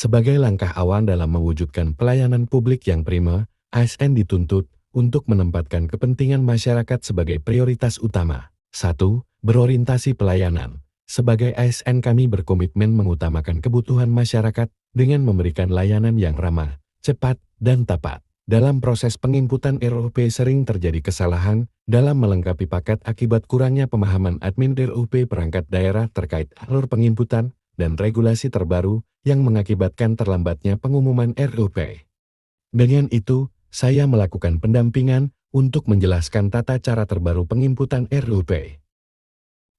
Sebagai langkah awal dalam mewujudkan pelayanan publik yang prima, ASN dituntut untuk menempatkan kepentingan masyarakat sebagai prioritas utama. 1. Berorientasi pelayanan. Sebagai ASN kami berkomitmen mengutamakan kebutuhan masyarakat dengan memberikan layanan yang ramah, cepat, dan tepat. Dalam proses penginputan RUP sering terjadi kesalahan dalam melengkapi paket akibat kurangnya pemahaman admin RUP perangkat daerah terkait alur penginputan dan regulasi terbaru yang mengakibatkan terlambatnya pengumuman RUP. Dengan itu, saya melakukan pendampingan untuk menjelaskan tata cara terbaru penginputan RUP.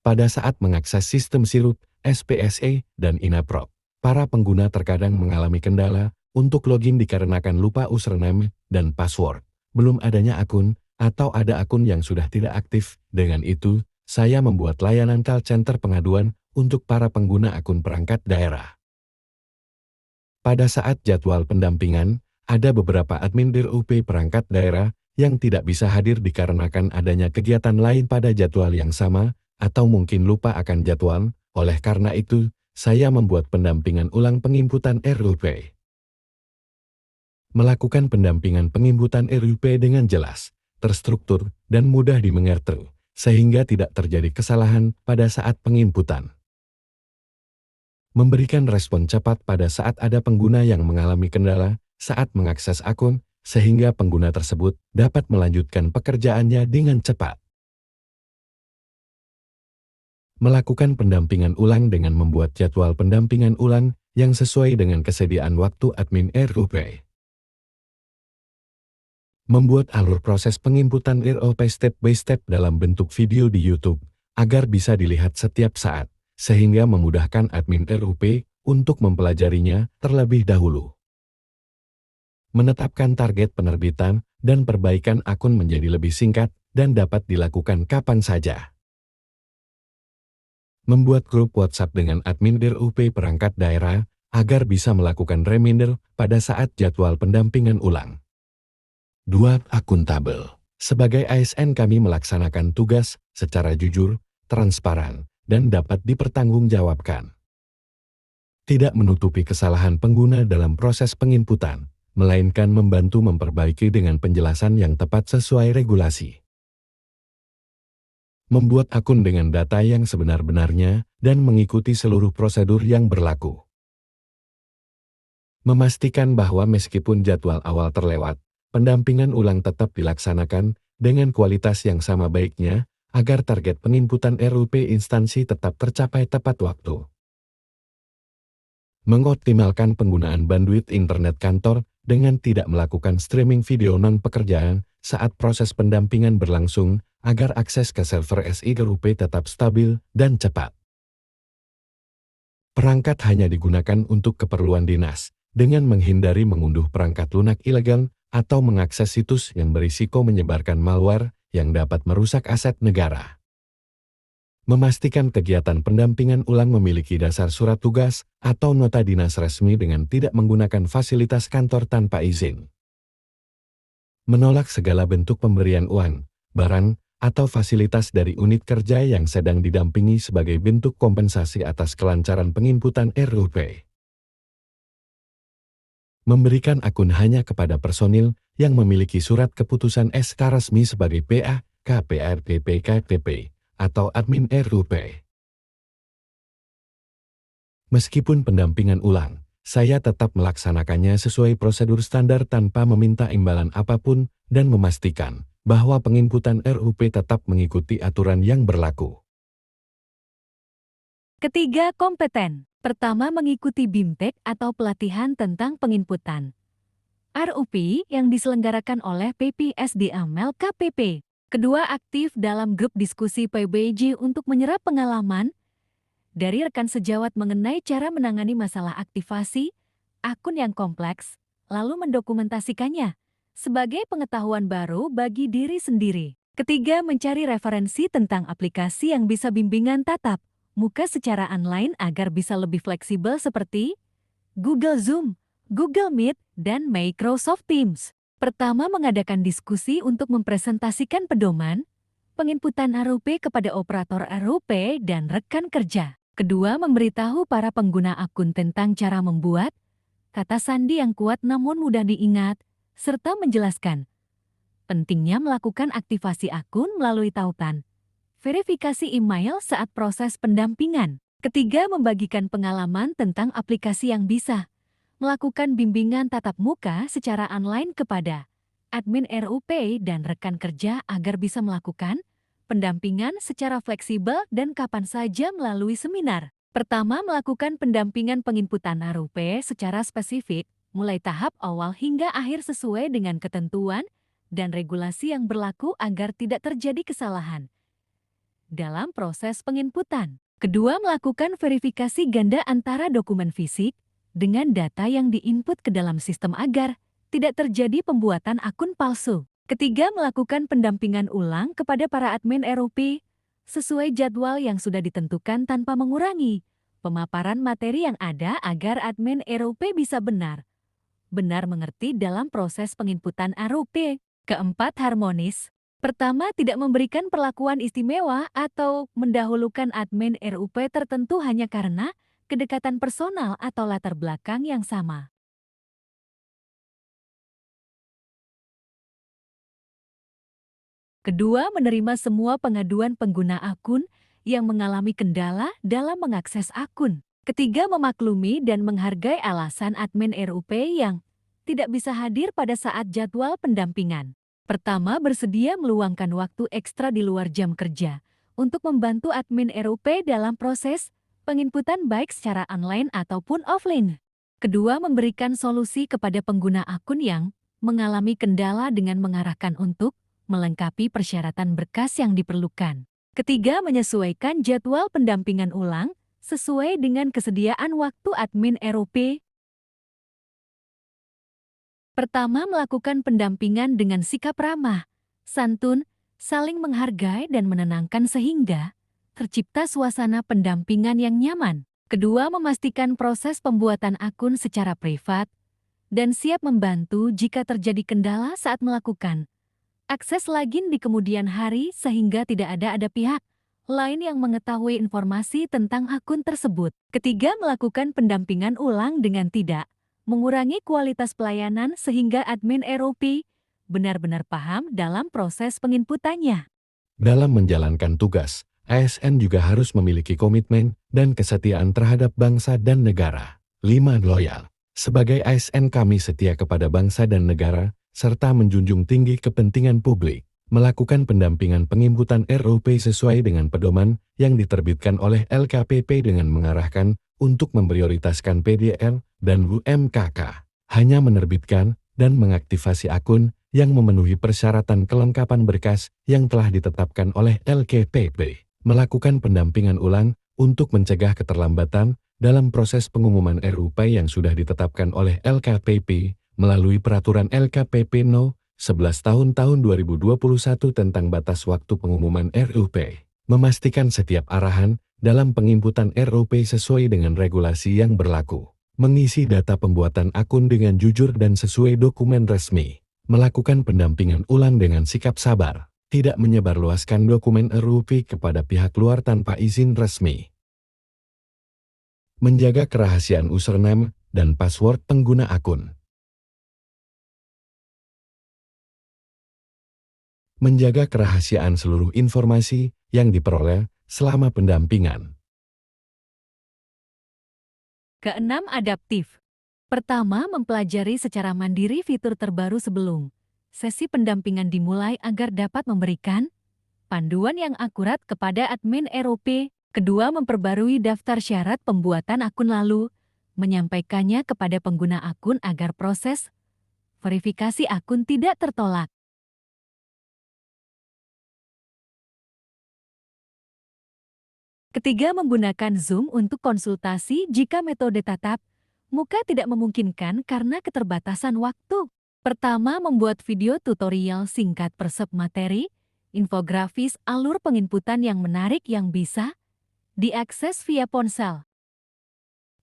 Pada saat mengakses sistem SIRUP, SPSE, dan INAPROP, para pengguna terkadang mengalami kendala untuk login dikarenakan lupa username dan password, belum adanya akun, atau ada akun yang sudah tidak aktif. Dengan itu, saya membuat layanan call center pengaduan untuk para pengguna akun perangkat daerah. Pada saat jadwal pendampingan, ada beberapa admin RUP perangkat daerah yang tidak bisa hadir dikarenakan adanya kegiatan lain pada jadwal yang sama, atau mungkin lupa akan jadwal. Oleh karena itu, saya membuat pendampingan ulang penginputan RUP. Melakukan pendampingan penginputan RUP dengan jelas, terstruktur, dan mudah dimengerti, sehingga tidak terjadi kesalahan pada saat penginputan. Memberikan respon cepat pada saat ada pengguna yang mengalami kendala saat mengakses akun, sehingga pengguna tersebut dapat melanjutkan pekerjaannya dengan cepat. Melakukan pendampingan ulang dengan membuat jadwal pendampingan ulang yang sesuai dengan kesediaan waktu admin RUP. Membuat alur proses penginputan RUP step by step dalam bentuk video di YouTube, agar bisa dilihat setiap saat, sehingga memudahkan admin RUP untuk mempelajarinya terlebih dahulu. Menetapkan target penerbitan dan perbaikan akun menjadi lebih singkat dan dapat dilakukan kapan saja. Membuat grup WhatsApp dengan admin RUP perangkat daerah agar bisa melakukan reminder pada saat jadwal pendampingan ulang. 2. Akuntabel. Sebagai ASN kami melaksanakan tugas secara jujur, transparan, dan dapat dipertanggungjawabkan. Tidak menutupi kesalahan pengguna dalam proses penginputan, melainkan membantu memperbaiki dengan penjelasan yang tepat sesuai regulasi. Membuat akun dengan data yang sebenar-benarnya dan mengikuti seluruh prosedur yang berlaku. Memastikan bahwa meskipun jadwal awal terlewat, pendampingan ulang tetap dilaksanakan dengan kualitas yang sama baiknya agar target penginputan RUP instansi tetap tercapai tepat waktu. Mengoptimalkan penggunaan bandwidth internet kantor dengan tidak melakukan streaming video non-pekerjaan saat proses pendampingan berlangsung, agar akses ke server SIRUP tetap stabil dan cepat. Perangkat hanya digunakan untuk keperluan dinas, dengan menghindari mengunduh perangkat lunak ilegal atau mengakses situs yang berisiko menyebarkan malware yang dapat merusak aset negara. Memastikan kegiatan pendampingan ulang memiliki dasar surat tugas atau nota dinas resmi dengan tidak menggunakan fasilitas kantor tanpa izin. Menolak segala bentuk pemberian uang, barang, atau fasilitas dari unit kerja yang sedang didampingi sebagai bentuk kompensasi atas kelancaran penginputan RUP. Memberikan akun hanya kepada personil yang memiliki surat keputusan SK resmi sebagai PA, KPRT, PKTP, atau admin RUP. Meskipun pendampingan ulang, saya tetap melaksanakannya sesuai prosedur standar tanpa meminta imbalan apapun dan memastikan bahwa penginputan RUP tetap mengikuti aturan yang berlaku. Ketiga, kompeten. Pertama, mengikuti BIMTEK atau pelatihan tentang penginputan RUP yang diselenggarakan oleh PPSDAML KPP. Kedua, aktif dalam grup diskusi PBJ untuk menyerap pengalaman dari rekan sejawat mengenai cara menangani masalah aktivasi akun yang kompleks, lalu mendokumentasikannya sebagai pengetahuan baru bagi diri sendiri. Ketiga, mencari referensi tentang aplikasi yang bisa bimbingan tatap muka secara online agar bisa lebih fleksibel seperti Google Zoom, Google Meet, dan Microsoft Teams. Pertama, mengadakan diskusi untuk mempresentasikan pedoman penginputan RUP kepada operator RUP dan rekan kerja. Kedua, memberitahu para pengguna akun tentang cara membuat, kata sandi yang kuat namun mudah diingat, serta menjelaskan pentingnya melakukan aktivasi akun melalui tautan verifikasi email saat proses pendampingan. Ketiga, membagikan pengalaman tentang aplikasi yang bisa melakukan bimbingan tatap muka secara online kepada admin RUP dan rekan kerja agar bisa melakukan pendampingan secara fleksibel dan kapan saja melalui seminar. Pertama, melakukan pendampingan penginputan RUP secara spesifik, mulai tahap awal hingga akhir sesuai dengan ketentuan dan regulasi yang berlaku agar tidak terjadi kesalahan dalam proses penginputan. Kedua, melakukan verifikasi ganda antara dokumen fisik dengan data yang diinput ke dalam sistem agar tidak terjadi pembuatan akun palsu. Ketiga, melakukan pendampingan ulang kepada para admin RUP sesuai jadwal yang sudah ditentukan tanpa mengurangi pemaparan materi yang ada agar admin RUP bisa benar mengerti dalam proses penginputan RUP. Keempat, harmonis. Pertama, tidak memberikan perlakuan istimewa atau mendahulukan admin RUP tertentu hanya karena kedekatan personal atau latar belakang yang sama. Kedua, menerima semua pengaduan pengguna akun yang mengalami kendala dalam mengakses akun. Ketiga, memaklumi dan menghargai alasan admin RUP yang tidak bisa hadir pada saat jadwal pendampingan. Pertama, bersedia meluangkan waktu ekstra di luar jam kerja untuk membantu admin RUP dalam proses penginputan baik secara online ataupun offline. Kedua, memberikan solusi kepada pengguna akun yang mengalami kendala dengan mengarahkan untuk melengkapi persyaratan berkas yang diperlukan. Ketiga, menyesuaikan jadwal pendampingan ulang sesuai dengan kesediaan waktu admin RUP. Pertama, melakukan pendampingan dengan sikap ramah, santun, saling menghargai dan menenangkan sehingga tercipta suasana pendampingan yang nyaman. Kedua, memastikan proses pembuatan akun secara privat dan siap membantu jika terjadi kendala saat melakukan akses login di kemudian hari sehingga tidak ada pihak lain yang mengetahui informasi tentang akun tersebut. Ketiga, melakukan pendampingan ulang dengan tidak mengurangi kualitas pelayanan sehingga admin RUP benar-benar paham dalam proses penginputannya. Dalam menjalankan tugas, ASN juga harus memiliki komitmen dan kesetiaan terhadap bangsa dan negara. 5. Loyal. Sebagai ASN kami setia kepada bangsa dan negara, serta menjunjung tinggi kepentingan publik, melakukan pendampingan penginputan RUP sesuai dengan pedoman yang diterbitkan oleh LKPP dengan mengarahkan untuk memprioritaskan PDR dan UMKK, hanya menerbitkan dan mengaktifasi akun yang memenuhi persyaratan kelengkapan berkas yang telah ditetapkan oleh LKPP, melakukan pendampingan ulang untuk mencegah keterlambatan dalam proses pengumuman RUP yang sudah ditetapkan oleh LKPP, melalui Peraturan LKPP No. 11 Tahun 2021 tentang batas waktu pengumuman RUP, memastikan setiap arahan dalam penginputan RUP sesuai dengan regulasi yang berlaku, mengisi data pembuatan akun dengan jujur dan sesuai dokumen resmi, melakukan pendampingan ulang dengan sikap sabar, tidak menyebarluaskan dokumen RUP kepada pihak luar tanpa izin resmi, menjaga kerahasiaan username dan password pengguna akun, menjaga kerahasiaan seluruh informasi yang diperoleh selama pendampingan. Keenam, adaptif. Pertama, mempelajari secara mandiri fitur terbaru sebelum sesi pendampingan dimulai agar dapat memberikan panduan yang akurat kepada admin RUP. Kedua, memperbarui daftar syarat pembuatan akun lalu menyampaikannya kepada pengguna akun agar proses verifikasi akun tidak tertolak. Ketiga, menggunakan Zoom untuk konsultasi jika metode tatap muka tidak memungkinkan karena keterbatasan waktu. Pertama, membuat video tutorial singkat persep materi, infografis alur penginputan yang menarik yang bisa diakses via ponsel.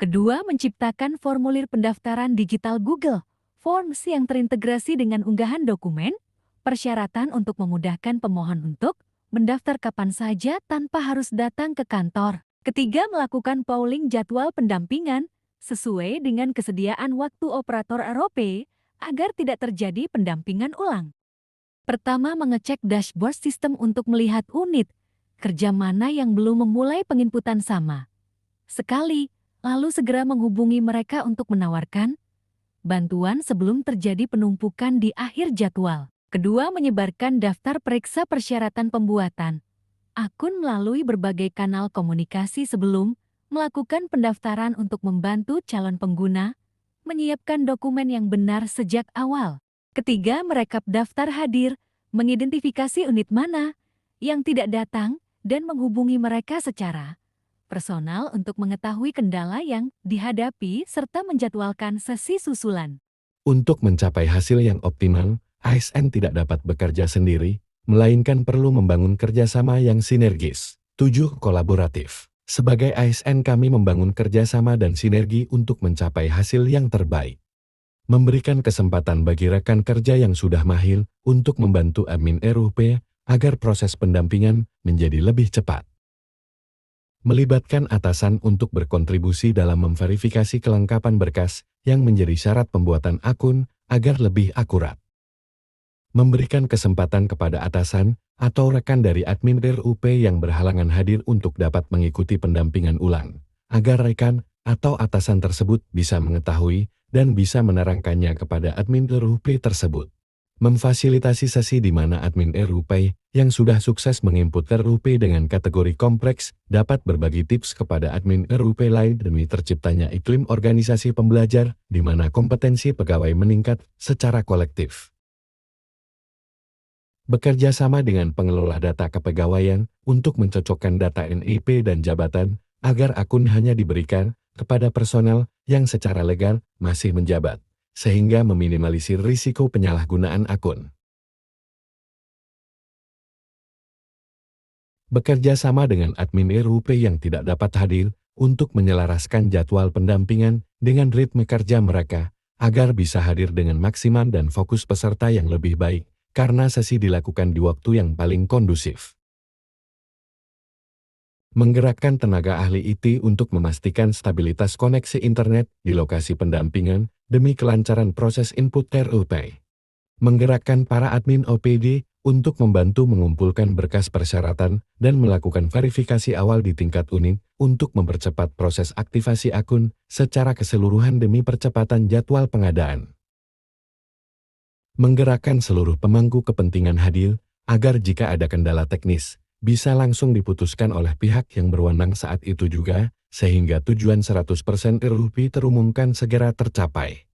Kedua, menciptakan formulir pendaftaran digital Google Forms yang terintegrasi dengan unggahan dokumen, persyaratan untuk memudahkan pemohon untuk mendaftar kapan saja tanpa harus datang ke kantor. Ketiga, melakukan polling jadwal pendampingan sesuai dengan kesediaan waktu operator ROP agar tidak terjadi pendampingan ulang. Pertama, mengecek dashboard sistem untuk melihat unit kerja mana yang belum memulai penginputan sama sekali, lalu segera menghubungi mereka untuk menawarkan bantuan sebelum terjadi penumpukan di akhir jadwal. Kedua, menyebarkan daftar periksa persyaratan pembuatan akun melalui berbagai kanal komunikasi sebelum melakukan pendaftaran untuk membantu calon pengguna menyiapkan dokumen yang benar sejak awal. Ketiga, merekap daftar hadir, mengidentifikasi unit mana yang tidak datang, dan menghubungi mereka secara personal untuk mengetahui kendala yang dihadapi serta menjadwalkan sesi susulan. Untuk mencapai hasil yang optimal, ASN tidak dapat bekerja sendiri, melainkan perlu membangun kerjasama yang sinergis. 7. Kolaboratif. Sebagai ASN kami membangun kerjasama dan sinergi untuk mencapai hasil yang terbaik. Memberikan kesempatan bagi rekan kerja yang sudah mahir untuk membantu admin RUP agar proses pendampingan menjadi lebih cepat. Melibatkan atasan untuk berkontribusi dalam memverifikasi kelengkapan berkas yang menjadi syarat pembuatan akun agar lebih akurat. Memberikan kesempatan kepada atasan atau rekan dari admin RUP yang berhalangan hadir untuk dapat mengikuti pendampingan ulang, agar rekan atau atasan tersebut bisa mengetahui dan bisa menerangkannya kepada admin RUP tersebut. Memfasilitasi sesi di mana admin RUP yang sudah sukses menginput RUP dengan kategori kompleks dapat berbagi tips kepada admin RUP lain demi terciptanya iklim organisasi pembelajar di mana kompetensi pegawai meningkat secara kolektif. Bekerja sama dengan pengelola data kepegawaian untuk mencocokkan data NIP dan jabatan agar akun hanya diberikan kepada personel yang secara legal masih menjabat, sehingga meminimalisir risiko penyalahgunaan akun. Bekerja sama dengan admin RUP yang tidak dapat hadir untuk menyelaraskan jadwal pendampingan dengan ritme kerja mereka agar bisa hadir dengan maksimal dan fokus peserta yang lebih baik, karena sesi dilakukan di waktu yang paling kondusif. Menggerakkan tenaga ahli IT untuk memastikan stabilitas koneksi internet di lokasi pendampingan demi kelancaran proses input RUP. Menggerakkan para admin OPD untuk membantu mengumpulkan berkas persyaratan dan melakukan verifikasi awal di tingkat unit untuk mempercepat proses aktivasi akun secara keseluruhan demi percepatan jadwal pengadaan. Menggerakkan seluruh pemangku kepentingan hadir agar jika ada kendala teknis, bisa langsung diputuskan oleh pihak yang berwenang saat itu juga, sehingga tujuan 100% RUP terumumkan segera tercapai.